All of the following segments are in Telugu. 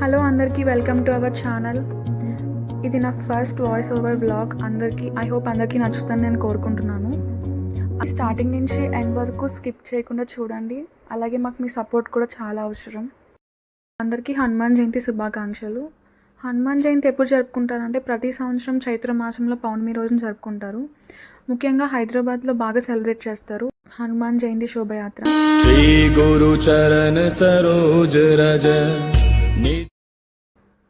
హలో అందరికీ వెల్కమ్ టు అవర్ ఛానల్. ఇది నా first voice over vlog. I hope అందరికీ నచ్చుతుందని నేను కోరుకుంటున్నాను. స్టార్టింగ్ నుంచి ఎండ్ వరకు స్కిప్ చేయకుండా చూడండి. అలాగే మాకు మీ సపోర్ట్ కూడా చాలా అవసరం. అందరికీ హనుమాన్ జయంతి శుభాకాంక్షలు. హనుమాన్ జయంతి ఎప్పుడు జరుపుకుంటారంటే ప్రతి సంవత్సరం చైత్ర మాసంలో పౌర్ణమి రోజున జరుపుకుంటారు. ముఖ్యంగా హైదరాబాద్లో బాగా సెలబ్రేట్ చేస్తారు హనుమాన్ జయంతి శోభయాత్ర. శ్రీ గురు చరణ సరోజ రజ.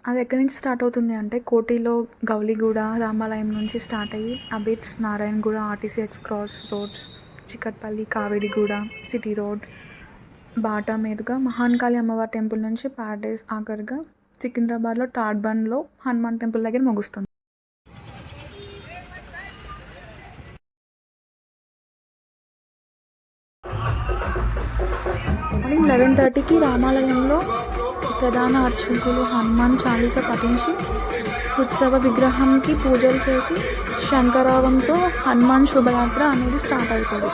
అది ఎక్కడి నుంచి స్టార్ట్ అవుతుంది అంటే కోటిలో గౌలిగూడ రామాలయం నుంచి స్టార్ట్ అయ్యి Abids Narayanaguda RTC cross roads Chikkadpally Kavadiguda city road Bata మీదుగా మహాన్కాళి అమ్మవారి టెంపుల్ నుంచి ప్యారడైజ్ ఆఖరిగా సికింద్రాబాద్లో టాడ్బన్లో హనుమాన్ టెంపుల్ దగ్గర ముగుస్తుంది. మార్నింగ్ 11:30కి రామాలయంలో ప్రధాన అర్చకులు హనుమాన్ చాలీసా పఠించి ఉత్సవ విగ్రహానికి పూజలు చేసి శంకరావంతో హనుమాన్ శోభయాత్ర అనేది స్టార్ట్ అవుతుంది.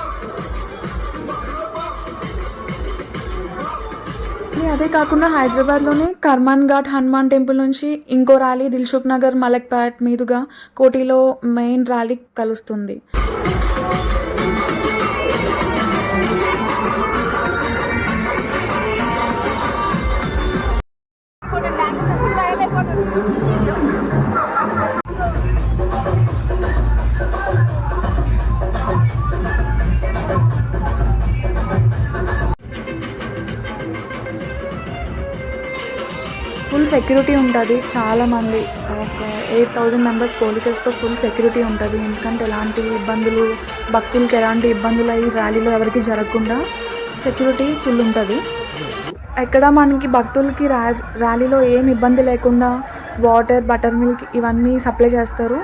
అదే కాకుండా హైదరాబాద్లోనే కర్మాన్ ఘాట్ హనుమాన్ టెంపుల్ నుంచి ఇంకో ర్యాలీ దిల్సుఖ్ నగర్ మలక్పేట్ మీదుగా కోటిలో మెయిన్ ర్యాలీ కలుస్తుంది. ఫుల్ సెక్యూరిటీ ఉంటుంది. చాలామంది ఒక 8,000 మెంబర్స్ పోలీసెస్తో ఫుల్ సెక్యూరిటీ ఉంటుంది. ఎందుకంటే ఎలాంటి ఇబ్బందులు భక్తులకి ఎలాంటి ఇబ్బందులు అయ్యి ర్యాలీలో ఎవరికి జరగకుండా సెక్యూరిటీ ఫుల్ ఉంటుంది. ఎక్కడ మనకి భక్తులకి ర్యాలీలో ఏం ఇబ్బంది లేకుండా వాటర్ బటర్ మిల్క్ ఇవన్నీ సప్లై చేస్తారు.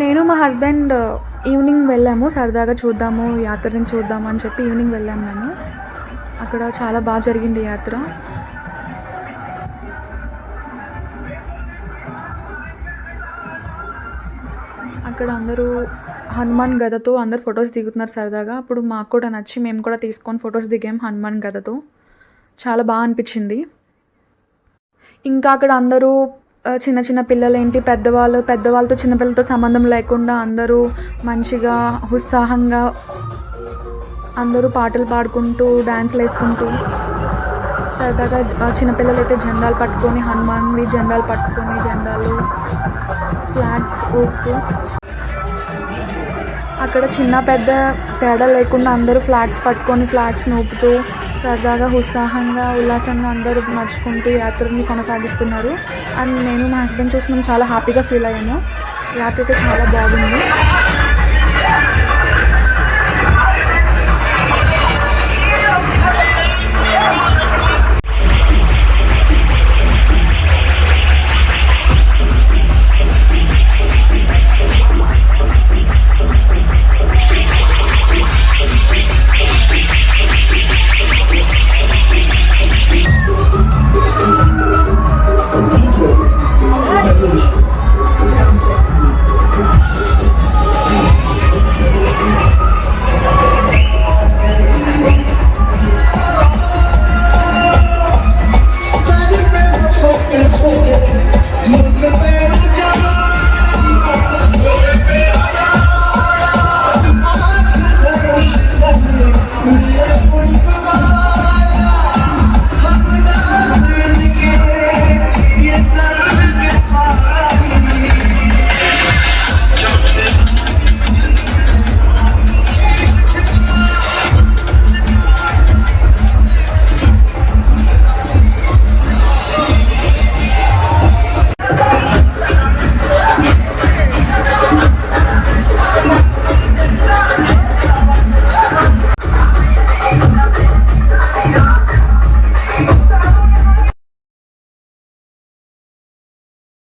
నేను మా హస్బెండ్ ఈవినింగ్ వెళ్ళాము, సరదాగా చూద్దాము యాత్రని చూద్దాము అని చెప్పి ఈవినింగ్ వెళ్ళాము. మేము అక్కడ చాలా బాగా జరిగింది యాత్ర. అక్కడ అందరూ హనుమాన్ గదతో అందరు ఫొటోస్ దిగుతున్నారు సరదాగా. అప్పుడు మాకు కూడా నచ్చి మేము కూడా తీసుకొని ఫొటోస్ దిగాం హనుమాన్ గదతో. చాలా బాగా అనిపించింది. ఇంకా అక్కడ అందరూ చిన్న చిన్న పిల్లలేంటి పెద్దవాళ్ళతో చిన్నపిల్లలతో సంబంధం లేకుండా అందరూ మంచిగా ఉత్సాహంగా అందరూ పాటలు పాడుకుంటూ డ్యాన్స్లు వేసుకుంటూ సరదాగా చిన్నపిల్లలు అయితే జెండాలు పట్టుకొని హనుమాన్వి జెండాలు పట్టుకొని జెండాలు ఫ్లాగ్స్ ఊపుతూ అక్కడ చిన్న పెద్ద తేడా లేకుండా అందరూ ఫ్లాగ్స్ పట్టుకొని ఫ్లాగ్స్ని ఊపుతూ సరదాగా ఉత్సాహంగా ఉల్లాసంగా అందరూ నడుచుకుంటూ యాత్రని కొనసాగిస్తున్నారు. అండ్ నేను మా హస్బెండ్ చూసి మేము చాలా హ్యాపీగా ఫీల్ అయ్యాము. యాత్ర అయితే చాలా బాగుంది.